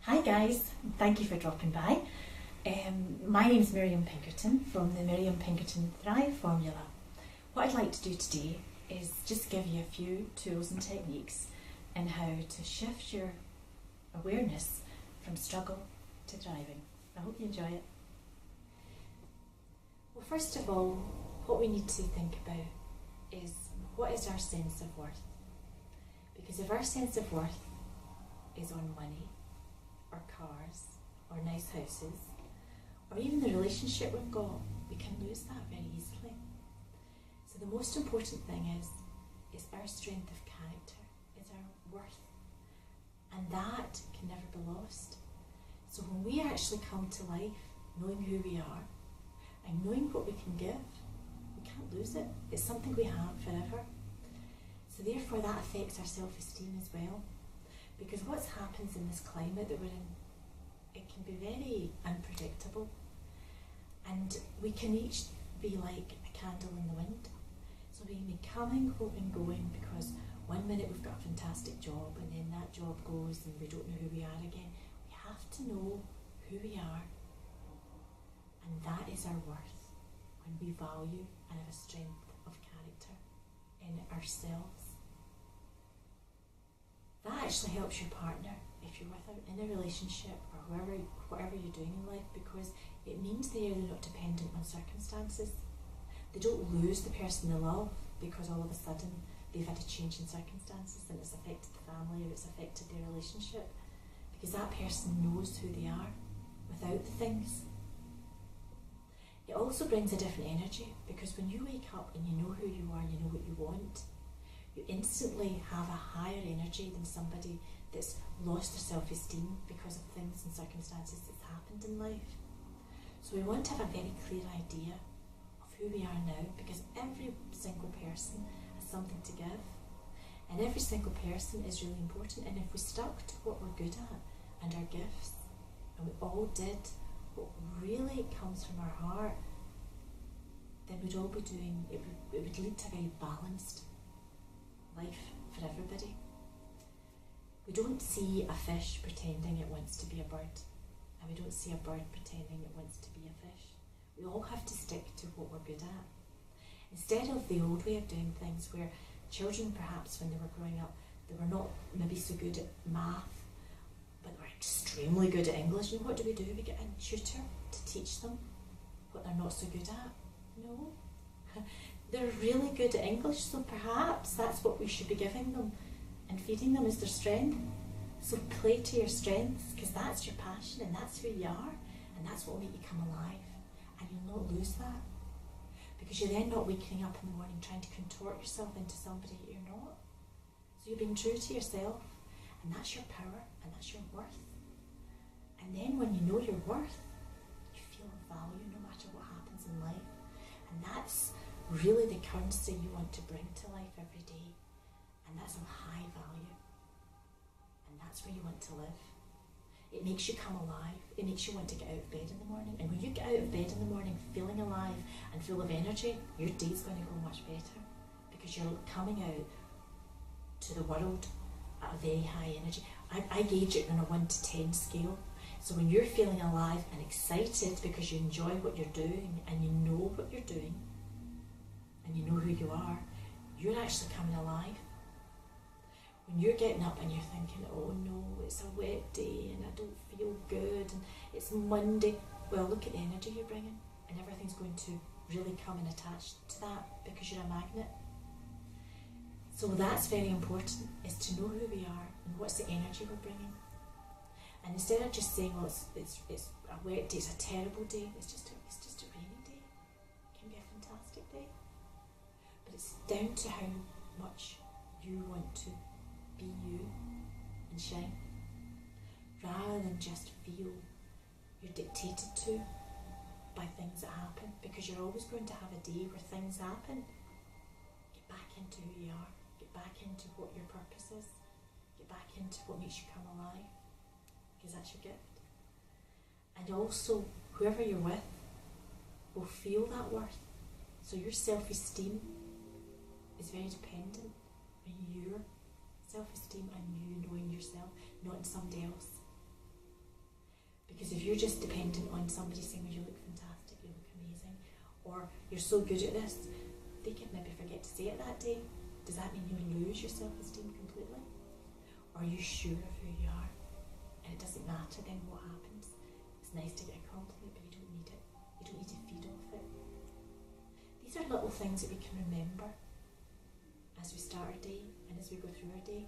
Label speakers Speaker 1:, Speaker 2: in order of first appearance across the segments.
Speaker 1: Hi guys, thank you for dropping by. My name's Miriam Pinkerton from the Miriam Pinkerton Thrive Formula. What I'd like to do today is just give you a few tools and techniques in how to shift your awareness from struggle to thriving. I hope you enjoy it. Well, first of all, what we need to think about is what is our sense of worth? Because if our sense of worth is on money, or cars, or nice houses, or even the relationship we've got, we can lose that very easily. So the most important thing is our strength of character, is our worth. And that can never be lost. So when we actually come to life knowing who we are and knowing what we can give, we can't lose it. It's something we have forever. So therefore that affects our self-esteem as well. Because what happens in this climate that we're in, it can be very unpredictable. And we can each be like a candle in the wind. So we can be coming, going, going, because one minute we've got a fantastic job and then that job goes and we don't know who we are again. We have to know who we are. And that is our worth when we value and have a strength of character in ourselves. That actually helps your partner if you're in a relationship or whatever you're doing in life, because it means they're not dependent on circumstances. They don't lose the person they love because all of a sudden they've had a change in circumstances and it's affected the family or it's affected their relationship, because that person knows who they are without the things. It also brings a different energy, because when you wake up and you know who you are and you know what you want, you instantly have a higher energy than somebody that's lost their self-esteem because of things and circumstances that's happened in life. So we want to have a very clear idea of who we are now, because every single person has something to give, and every single person is really important. And if we stuck to what we're good at and our gifts, and we all did what really comes from our heart, then we'd all be doing, it would lead to a very balanced life for everybody. We don't see a fish pretending it wants to be a bird, and we don't see a bird pretending it wants to be a fish. We all have to stick to what we're good at. Instead of the old way of doing things, where children perhaps when they were growing up, they were not maybe so good at math, but were extremely good at English. And what do? We get a tutor to teach them what they're not so good at? No. They're really good at English, so perhaps that's what we should be giving them and feeding them, is their strength. So play to your strengths, because that's your passion and that's who you are, and that's what will make you come alive. And you'll not lose that, because you're then not waking up in the morning trying to contort yourself into somebody that you're not. So you're being true to yourself, and that's your power and that's your worth. And then when you know your worth, you feel value no matter what happens in life. And that's really the currency you want to bring to life every day, and that's of high value, and that's where you want to live. It makes you come alive. It makes you want to get out of bed in the morning, and when you get out of bed in the morning feeling alive and full of energy, your day's going to go much better, because you're coming out to the world at a very high energy. I gauge it on a 1 to 10 scale. So when you're feeling alive and excited because you enjoy what you're doing and you know what you're doing, and you know who you are, you're actually coming alive. When you're getting up and you're thinking, oh no, it's a wet day and I don't feel good and it's Monday, well, look at the energy you're bringing, and everything's going to really come and attach to that, because you're a magnet. So that's very important, is to know who we are and what's the energy we're bringing. And instead of just saying, well, it's a wet day, it's a terrible day, it's just a rainy day. It can be a fantastic day. But it's down to how much you want to be you and shine, rather than just feel you're dictated to by things that happen, because you're always going to have a day where things happen. Get back into who you are, get back into what your purpose is, get back into what makes you come alive, because that's your gift. And also, whoever you're with will feel that worth. So your self-esteem is very dependent on your self-esteem and you knowing yourself, not in somebody else. Because if you're just dependent on somebody saying, well, you look fantastic, you look amazing, or you're so good at this, they could maybe forget to say it that day. Does that mean you lose your self-esteem completely? Or are you sure of who you are? And it doesn't matter then what happens. It's nice to get a compliment, but you don't need it. You don't need to feed off it. These are little things that we can remember as we start our day and as we go through our day,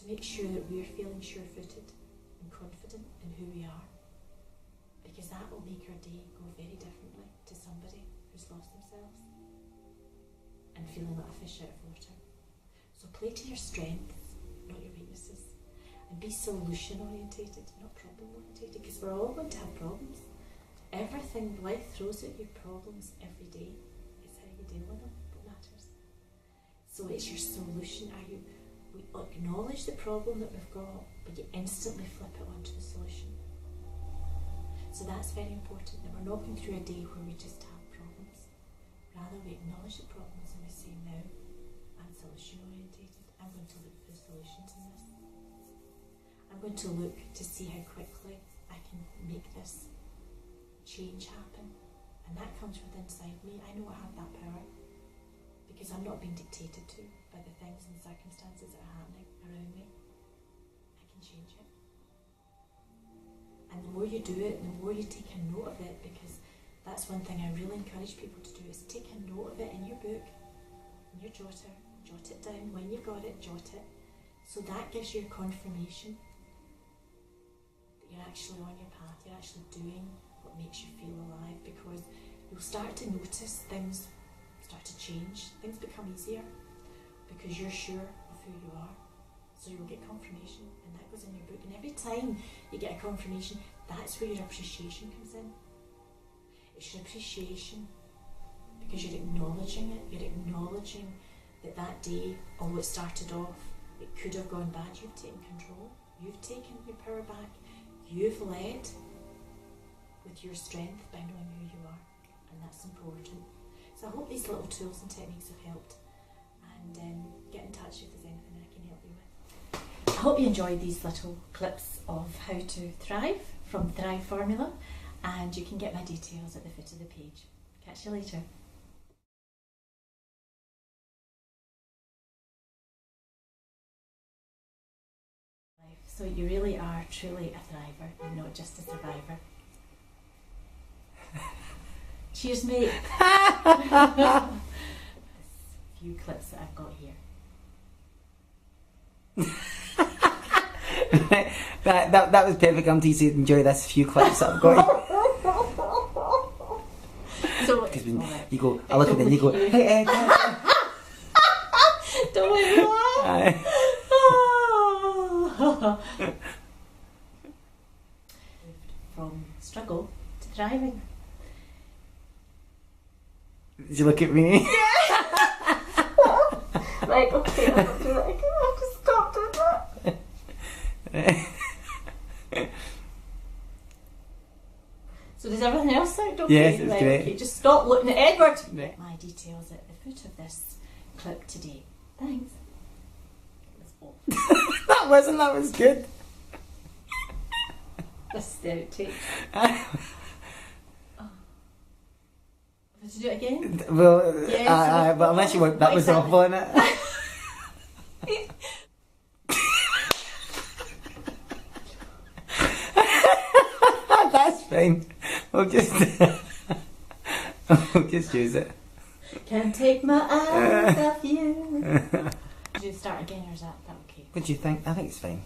Speaker 1: to make sure that we're feeling sure-footed and confident in who we are, because that will make our day go very differently to somebody who's lost themselves and feeling like a fish out of water. So play to your strengths, not your weaknesses, and be solution orientated, not problem orientated, because we're all going to have problems. Everything life throws at you, problems every day. It's how you deal with them that matters. So it's your solution. We acknowledge the problem that we've got, but you instantly flip it onto the solution. So that's very important, that we're not going through a day where we just have problems. Rather, we acknowledge the problems and we say, now, I'm solution orientated. I'm going to look for solutions in this. I'm going to look to see how quickly I can make this change happen. And that comes from inside me. I know I have that power, because I'm not being dictated to by the things and circumstances that are happening around me. I can change it. And the more you do it, the more you take a note of it, because that's one thing I really encourage people to do, is take a note of it in your book, in your jotter, jot it down. When you've got it, jot it. So that gives you confirmation that you're actually on your path, you're actually doing what makes you feel alive, because you'll start to notice things start to change, things become easier because you're sure of who you are. So you'll get confirmation, and that goes in your book. And every time you get a confirmation, that's where your appreciation comes in. It's your appreciation because you're acknowledging it. You're acknowledging that that day, although it started off, it could have gone bad. You've taken control. You've taken your power back. You've led with your strength by knowing who you are, and that's important. So I hope these little tools and techniques have helped, and get in touch if there's anything I can help you with. I hope you enjoyed these little clips of how to thrive from Thrive Formula, and you can get my details at the foot of the page. Catch you later. So you really are truly a thriver, you're not just a survivor. Cheers, mate. There's few clips that I've got here.
Speaker 2: that was perfect. I'm teasing. Enjoy this few clips that I've got.
Speaker 1: So
Speaker 2: because when you go, I look at them, you go, hey,
Speaker 1: don't make me laugh. From struggle to thriving.
Speaker 2: Did you look at me?
Speaker 1: Right, okay, I'll do it again. I'll just stop doing that. So does everything else sound okay?
Speaker 2: Yes, it's
Speaker 1: right,
Speaker 2: great.
Speaker 1: Okay, just stop looking at Edward.
Speaker 2: Right.
Speaker 1: My details at the foot of this clip today. Thanks.
Speaker 2: That was good.
Speaker 1: This is the outtake. To do it again?
Speaker 2: Well,
Speaker 1: yes,
Speaker 2: but unless you want, that was awful, innit? That's fine. We'll just use it.
Speaker 1: Can't take my eyes off you. Did you start again, or is that okay?
Speaker 2: What do you think? I think it's fine.